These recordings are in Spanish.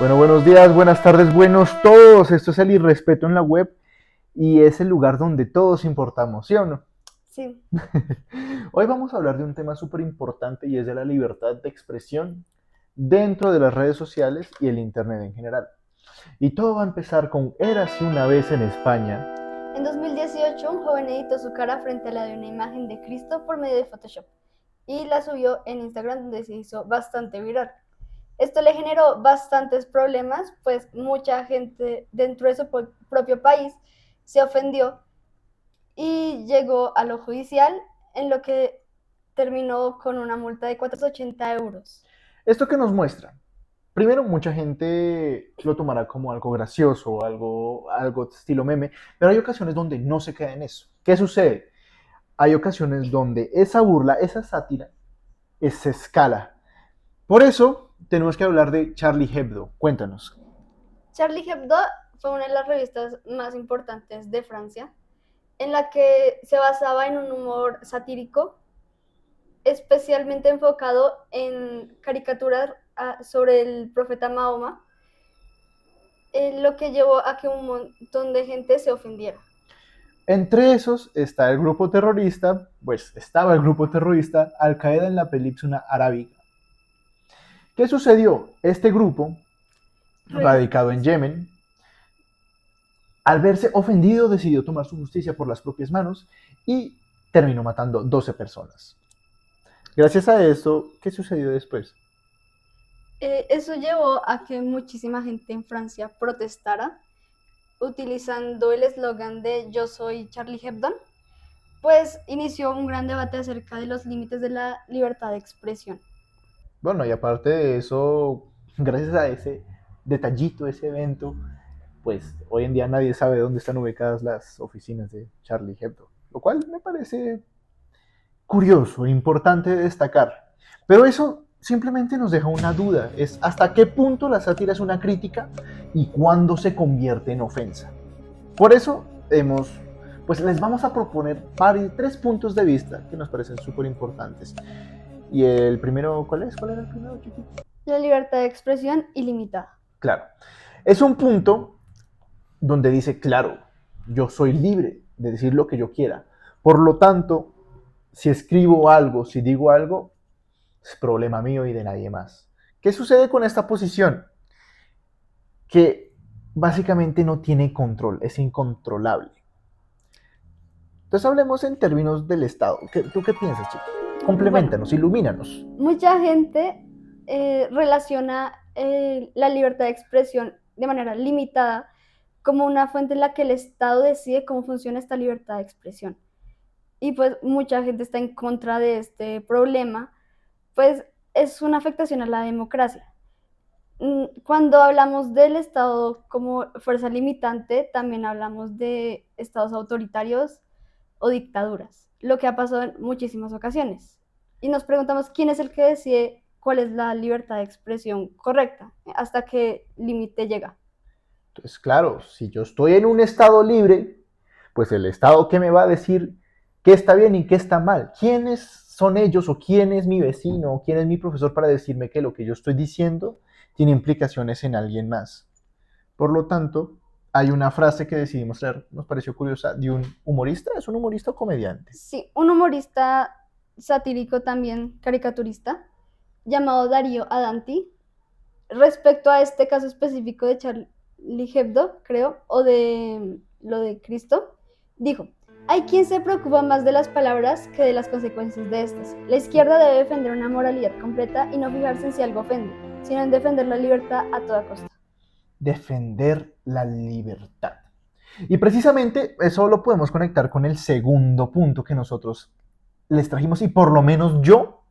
Buenos días, buenas tardes, buenos todos. Esto es el Irrespeto en la Web y es el lugar donde todos importamos, ¿sí o no? Sí, Hoy vamos a hablar de un tema súper importante y es de la libertad de expresión dentro de las redes sociales y el Internet en general. Y todo va a empezar con Érase una vez en España. en 2018 un joven editó su cara frente a la de una imagen de Cristo por medio de Photoshop y la subió en Instagram donde se hizo bastante viral. Esto le generó bastantes problemas, pues mucha gente dentro de su propio país se ofendió y llegó a lo judicial, en lo que terminó con una multa de 480 euros. ¿Esto qué nos muestra? Primero, mucha gente lo tomará como algo gracioso, algo estilo meme, pero hay ocasiones donde no se queda en eso. ¿Qué sucede? Hay ocasiones donde esa burla, esa sátira, se escala. Por eso tenemos que hablar de Charlie Hebdo. Cuéntanos. Charlie Hebdo fue una de las revistas más importantes de Francia, en la que se basaba en un humor satírico, especialmente enfocado en caricaturas sobre el profeta Mahoma, lo que llevó a que un montón de gente se ofendiera. Entre esos está el grupo terrorista, pues estaba el grupo terrorista Al Qaeda en la península arábiga. ¿Qué sucedió? Este grupo, radicado en Yemen, al verse ofendido decidió tomar su justicia por las propias manos y terminó matando 12 personas. Gracias a esto, ¿qué sucedió después? Eso llevó a que muchísima gente en Francia protestara utilizando el eslogan de Yo soy Charlie Hebdo, pues inició un gran debate acerca de los límites de la libertad de expresión. Bueno, y aparte de eso, gracias a ese detallito, ese evento, pues hoy en día nadie sabe dónde están ubicadas las oficinas de Charlie Hebdo, lo cual me parece curioso, importante destacar. Pero eso simplemente nos deja una duda, es hasta qué punto la sátira es una crítica y cuándo se convierte en ofensa. Por eso pues les vamos a proponer tres puntos de vista que nos parecen súper importantes. Y el primero, ¿cuál es? ¿Cuál era el primero, chiquito? La libertad de expresión ilimitada. Claro, es un punto donde dice, claro, yo soy libre de decir lo que yo quiera. Por lo tanto, si escribo algo, si digo algo, es problema mío y de nadie más. ¿Qué sucede con esta posición? Que básicamente no tiene control, es incontrolable. Entonces hablemos en términos del Estado. ¿Tú qué piensas, chico? Bueno, Compleméntanos, ilumínanos. mucha gente relaciona la libertad de expresión de manera limitada como una fuente en la que el Estado decide cómo funciona esta libertad de expresión. Y pues mucha gente está en contra de este problema, pues es una afectación a la democracia. Cuando hablamos del Estado como fuerza limitante, también hablamos de estados autoritarios o dictaduras, lo que ha pasado en muchísimas ocasiones. Y nos preguntamos quién es el que decide cuál es la libertad de expresión correcta, hasta qué límite llega. Entonces, claro, si yo estoy en un Estado libre, pues el Estado, ¿qué me va a decir qué está bien y qué está mal? ¿Quiénes son ellos o quién es mi vecino o quién es mi profesor para decirme que lo que yo estoy diciendo tiene implicaciones en alguien más? Por lo tanto, hay una frase que decidimos traer, nos pareció curiosa, de un humorista, ¿es un humorista o comediante? Sí, un humorista satírico también, caricaturista, llamado Darío Adanti, respecto a este caso específico de Charlie Hebdo, creo, o de lo de Cristo, dijo, hay quien se preocupa más de las palabras que de las consecuencias de estas. La izquierda debe defender una moralidad completa y no fijarse en si algo ofende, sino en defender la libertad a toda costa. Defender la libertad. Y precisamente eso lo podemos conectar con el segundo punto que nosotros les trajimos y por lo menos yo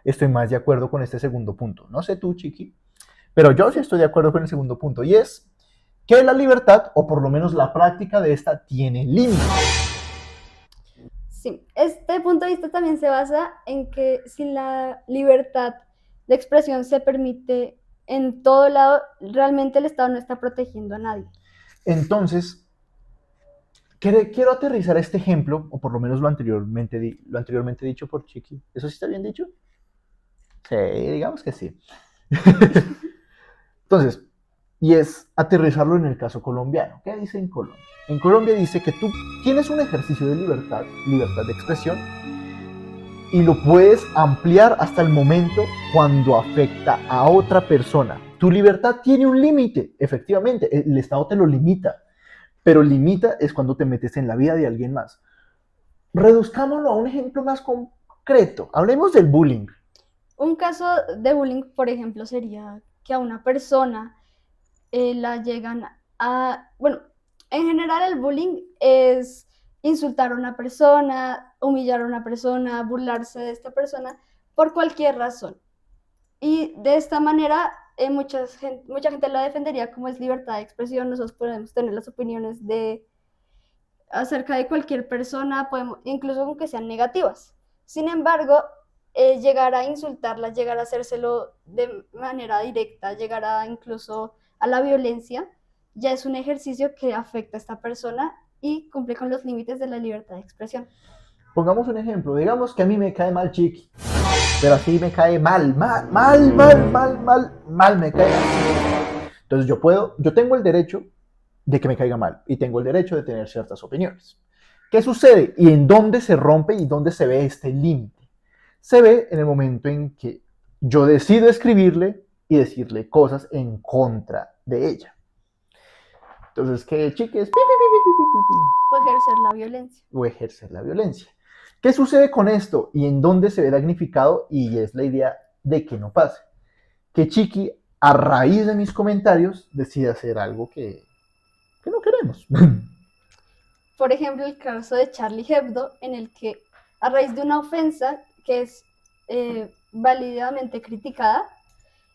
estoy más de acuerdo con este segundo punto. No sé tú, Chiqui, pero yo sí estoy de acuerdo con el segundo punto y es que la libertad, o por lo menos la práctica de esta, tiene límites. Sí, este punto de vista también se basa en que si la libertad de expresión se permite en todo lado, realmente el Estado no está protegiendo a nadie. Entonces, quiero aterrizar este ejemplo, o por lo menos lo anteriormente dicho por Chiqui. ¿Eso sí está bien dicho? Sí, digamos que sí. Entonces, y es aterrizarlo en el caso colombiano. ¿Qué dice en Colombia? En Colombia dice que tú tienes un ejercicio de libertad de expresión, y lo puedes ampliar hasta el momento cuando afecta a otra persona. Tu libertad tiene un límite, efectivamente, el Estado te lo limita, pero limita es cuando te metes en la vida de alguien más. Reduzcámoslo a un ejemplo más concreto, hablemos del bullying. Un caso de bullying, por ejemplo, sería que a una persona la llegan bueno, en general el bullying es insultar a una persona, humillar a una persona, burlarse de esta persona por cualquier razón. Y de esta manera mucha gente la defendería como es libertad de expresión. Nosotros podemos tener las opiniones acerca de cualquier persona, incluso aunque sean negativas. Sin embargo, llegar a insultarla, llegar a hacérselo de manera directa, llegar incluso a la violencia, ya es un ejercicio que afecta a esta persona y cumple con los límites de la libertad de expresión. Pongamos un ejemplo, digamos que a mí me cae mal Chiqui, pero así me cae mal me cae mal. Entonces yo tengo el derecho de que me caiga mal y tengo el derecho de tener ciertas opiniones. ¿Qué sucede? ¿Y en dónde se rompe y dónde se ve este límite? Se ve en el momento en que yo decido escribirle y decirle cosas en contra de ella. Entonces, ¿qué chiques? O ejercer la violencia. O ejercer la violencia. ¿Qué sucede con esto? ¿Y en dónde se ve damnificado? Y es la idea de que no pase. Que Chiqui, a raíz de mis comentarios, decide hacer algo que no queremos. Por ejemplo, el caso de Charlie Hebdo, en el que a raíz de una ofensa que es válidamente criticada,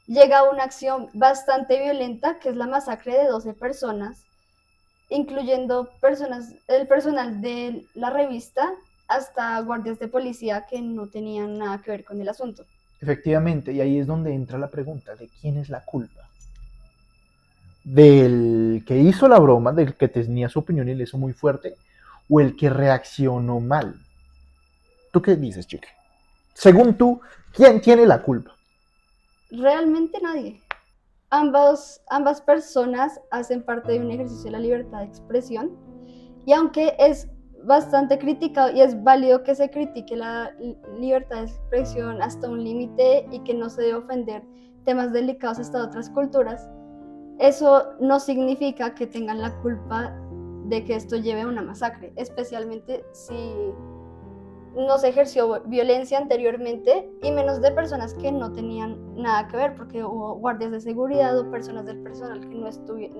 llega a una acción bastante violenta, que es la masacre de 12 personas, incluyendo el personal de la revista, hasta guardias de policía que no tenían nada que ver con el asunto. Efectivamente, y ahí es donde entra la pregunta de quién es la culpa. ¿Del que hizo la broma, del que tenía su opinión y le hizo muy fuerte, o el que reaccionó mal? ¿Tú qué dices, chica? Según tú, ¿quién tiene la culpa? Realmente nadie. Ambas personas hacen parte de un ejercicio de la libertad de expresión, y aunque es bastante criticado y es válido que se critique la libertad de expresión hasta un límite y que no se debe ofender temas delicados hasta otras culturas, eso no significa que tengan la culpa de que esto lleve a una masacre, especialmente si no se ejerció violencia anteriormente, y menos de personas que no tenían nada que ver, porque hubo guardias de seguridad o personas del personal que no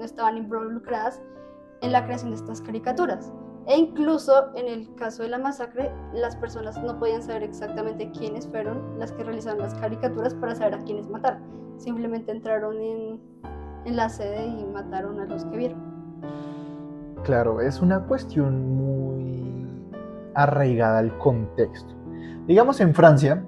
estaban involucradas en la creación de estas caricaturas. E incluso en el caso de la masacre, las personas no podían saber exactamente quiénes fueron las que realizaron las caricaturas para saber a quiénes matar. Simplemente entraron en la sede y mataron a los que vieron. Claro, es una cuestión muy arraigada al contexto. Digamos, en Francia,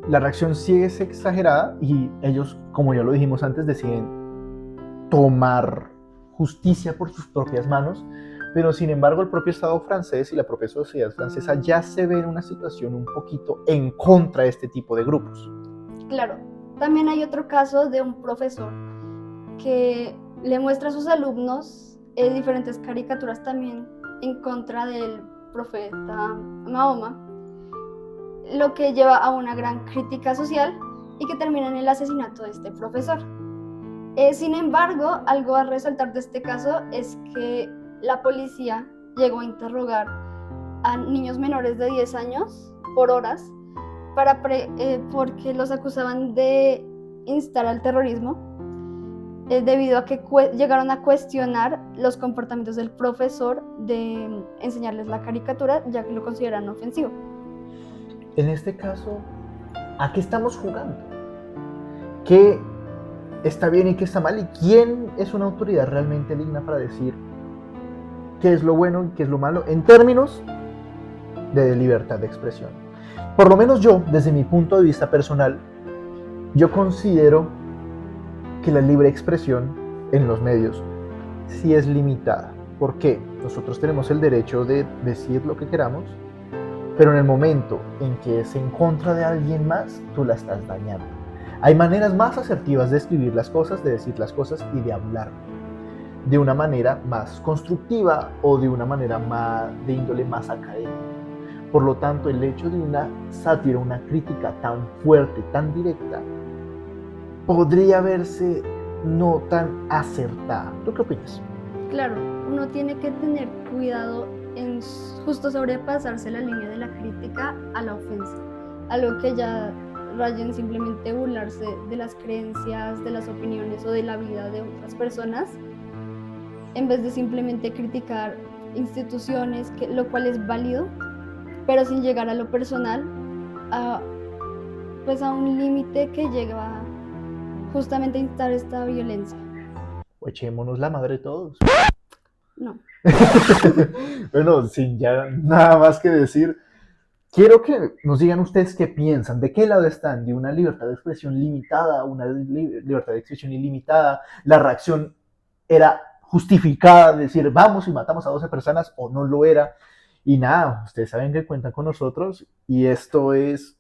la reacción sí es exagerada y ellos, como ya lo dijimos antes, deciden tomar justicia por sus propias manos, pero sin embargo el propio Estado francés y la propia sociedad francesa ya se ve en una situación un poquito en contra de este tipo de grupos. Claro, también hay otro caso de un profesor que le muestra a sus alumnos diferentes caricaturas también en contra del profeta Mahoma, lo que lleva a una gran crítica social y que termina en el asesinato de este profesor. Sin embargo, algo a resaltar de este caso es que la policía llegó a interrogar a niños menores de 10 años por horas porque los acusaban de instar al terrorismo, debido a que llegaron a cuestionar los comportamientos del profesor de enseñarles la caricatura, ya que lo consideran ofensivo. En este caso, ¿a qué estamos jugando? ¿Qué está bien y qué está mal? ¿Y quién es una autoridad realmente digna para decir qué es lo bueno y qué es lo malo en términos de libertad de expresión? Por lo menos yo, desde mi punto de vista personal, yo considero que la libre expresión en los medios sí es limitada. ¿Por qué? Nosotros tenemos el derecho de decir lo que queramos, pero en el momento en que es en contra de alguien más, tú la estás dañando. Hay maneras más asertivas de escribir las cosas, de decir las cosas y de hablar de una manera más constructiva o de una manera de índole más académica. Por lo tanto, el hecho de una sátira, una crítica tan fuerte, tan directa, podría verse no tan acertada. ¿Tú qué opinas? Claro, uno tiene que tener cuidado en justo sobrepasarse la línea de la crítica a la ofensa, algo que ya rayen simplemente burlarse de las creencias, de las opiniones o de la vida de otras personas, en vez de simplemente criticar instituciones, lo cual es válido, pero sin llegar a lo personal, pues a un límite que llega justamente a instar esta violencia. O echémonos la madre todos. No. Bueno, sin ya nada más que decir, quiero que nos digan ustedes qué piensan, de qué lado están, de una libertad de expresión limitada, una libertad de expresión ilimitada, la reacción era justificada, decir vamos y matamos a 12 personas o no lo era. Y nada, ustedes saben que cuentan con nosotros y esto es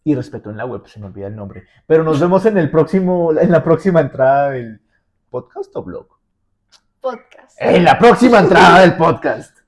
Irrespeto en la Web, se me olvida el nombre. Pero nos vemos en la próxima entrada del podcast o blog. Podcast. En la próxima entrada del podcast.